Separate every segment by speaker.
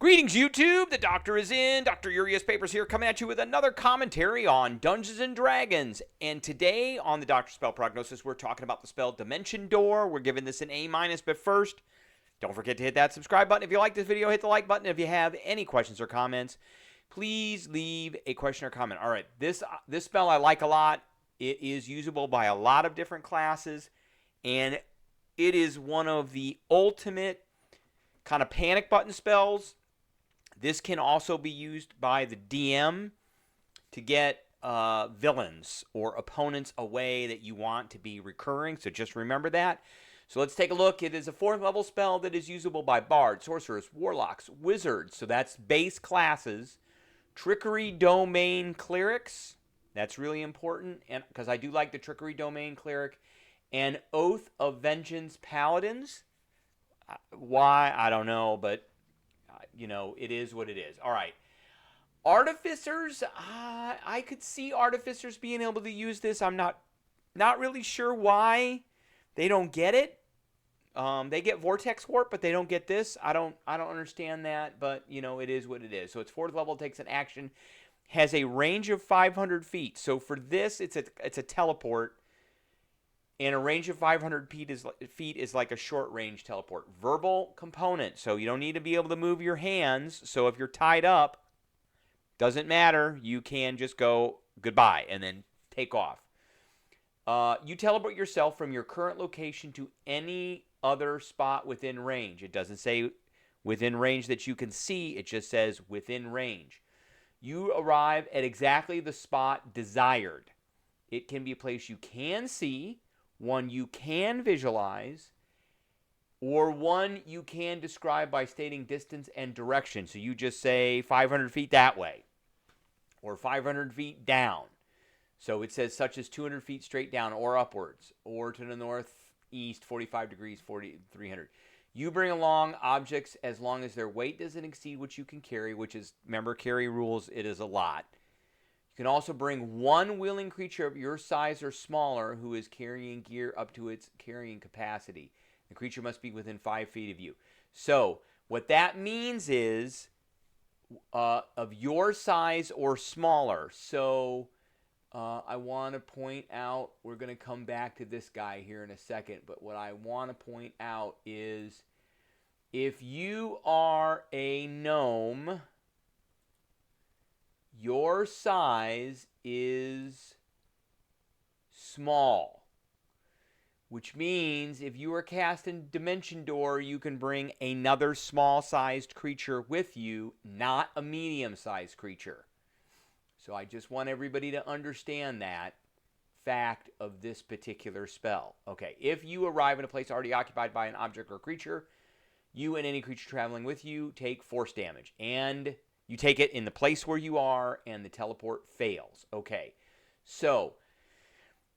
Speaker 1: Greetings, YouTube. The Doctor is in. Dr. Urias Papers here, coming at you with another commentary on Dungeons & Dragons. And today on the Doctor Spell Prognosis, we're talking about the spell Dimension Door. We're giving this an A-, but first, don't forget to hit that subscribe button. If you like this video, hit the like button. If you have any questions or comments, please leave a question or comment. All right, this spell I like a lot. It is usable by a lot of different classes, and it is one of the ultimate kind of panic button spells. This can also be used by the DM to get villains or opponents away that you want to be recurring, so just remember that. So let's take a look. It is a 4th level spell that is usable by bards, sorcerers, warlocks, wizards, so that's base classes, trickery domain clerics, that's really important, and because I do like the trickery domain cleric, and oath of vengeance paladins. Why? I don't know, but you know, it is what it is. All right. Artificers, I could see artificers being able to use this. I'm not really sure why they don't get it. They get vortex warp, but they don't get this. I don't understand that, but you know, it is what it is. So it's 4th level, takes an action, has a range of 500 feet. So for this, it's a teleport. And a range of 500 feet is like a short-range teleport. Verbal component, so you don't need to be able to move your hands. So if you're tied up, doesn't matter. You can just go goodbye and then take off. You teleport yourself from your current location to any other spot within range. It doesn't say within range that you can see. It just says within range. You arrive at exactly the spot desired. It can be a place you can see, one you can visualize, or one you can describe by stating distance and direction. So you just say 500 feet that way, or 500 feet down. So it says such as 200 feet straight down or upwards, or to the northeast 45 degrees, 300. You bring along objects as long as their weight doesn't exceed what you can carry, which is, remember, carry rules, it is a lot. You can also bring one willing creature of your size or smaller who is carrying gear up to its carrying capacity. The creature must be within 5 feet of you. So what that means is of your size or smaller. So I want to point out, we're going to come back to this guy here in a second, but what I want to point out is if you are a gnome, your size is small, which means if you are casting Dimension Door, you can bring another small-sized creature with you, not a medium-sized creature. So I just want everybody to understand that fact of this particular spell. Okay, if you arrive in a place already occupied by an object or creature, you and any creature traveling with you take force damage, and you take it in the place where you are, and the teleport fails. Okay, so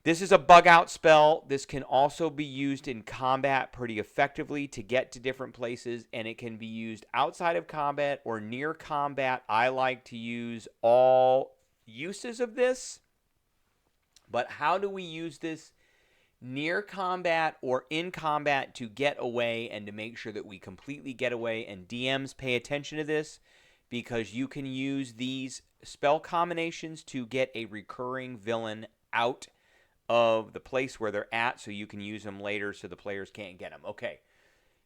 Speaker 1: this is a bug-out spell. This can also be used in combat pretty effectively to get to different places, and it can be used outside of combat or near combat. I like to use all uses of this, but how do we use this near combat or in combat to get away and to make sure that we completely get away? And DMs, pay attention to this, because you can use these spell combinations to get a recurring villain out of the place where they're at, so you can use them later so the players can't get them. Okay,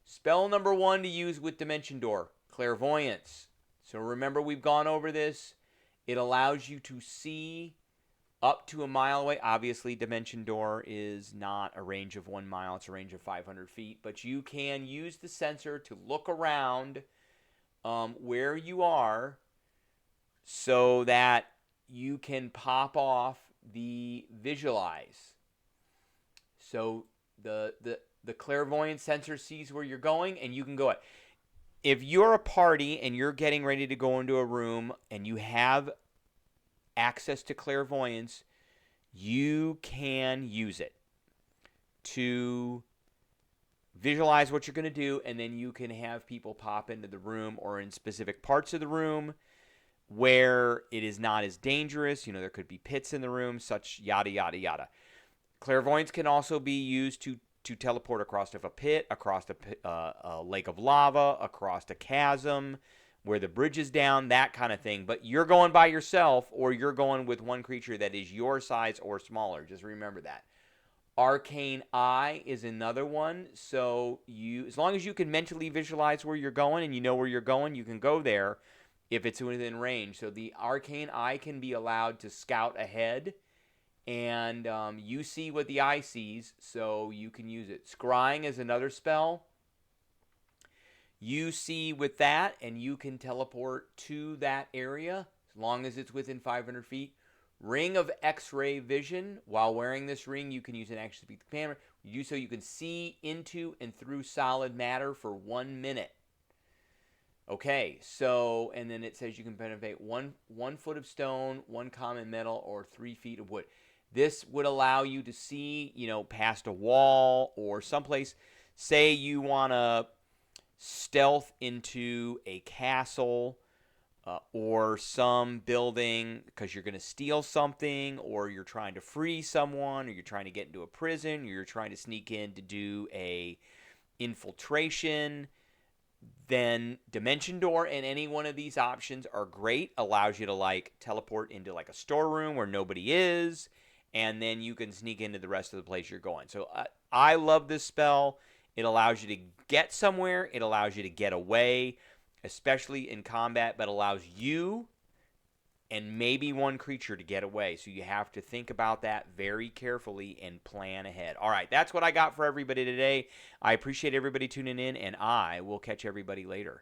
Speaker 1: spell number 1 to use with Dimension Door, Clairvoyance. So remember, we've gone over this. It allows you to see up to a mile away. Obviously, Dimension Door is not a range of 1 mile. It's a range of 500 feet. But you can use the sensor to look around where you are so that you can pop off the visualize. So the clairvoyant sensor sees where you're going, and you can go at. If you're a party and you're getting ready to go into a room and you have access to clairvoyance, you can use it to visualize what you're going to do, and then you can have people pop into the room or in specific parts of the room where it is not as dangerous. You know, there could be pits in the room, such yada, yada, yada. Clairvoyance can also be used to teleport across a pit, across a lake of lava, across a chasm, where the bridge is down, that kind of thing. But you're going by yourself, or you're going with one creature that is your size or smaller. Just remember that. Arcane Eye is another one. So as long as you can mentally visualize where you're going and you know where you're going, you can go there if it's within range. So the Arcane Eye can be allowed to scout ahead, and you see what the eye sees, so you can use it. Scrying is another spell. You see with that, and you can teleport to that area as long as it's within 500 feet. Ring of X-ray vision. While wearing this ring, you can use an action to speak the camera. You do so you can see into and through solid matter for 1 minute. Okay, so, and then it says you can penetrate one foot of stone, 1 common metal, or 3 feet of wood. This would allow you to see, past a wall or someplace. Say you want to stealth into a castle or some building because you're going to steal something, or you're trying to free someone, or you're trying to get into a prison, or you're trying to sneak in to do a infiltration. Then Dimension Door and any one of these options are great. Allows you to teleport into a storeroom where nobody is, and then you can sneak into the rest of the place you're going. So I love this spell. It allows you to get somewhere. It allows you to get away, especially in combat, but allows you and maybe one creature to get away. So you have to think about that very carefully and plan ahead. All right, that's what I got for everybody today. I appreciate everybody tuning in, and I will catch everybody later.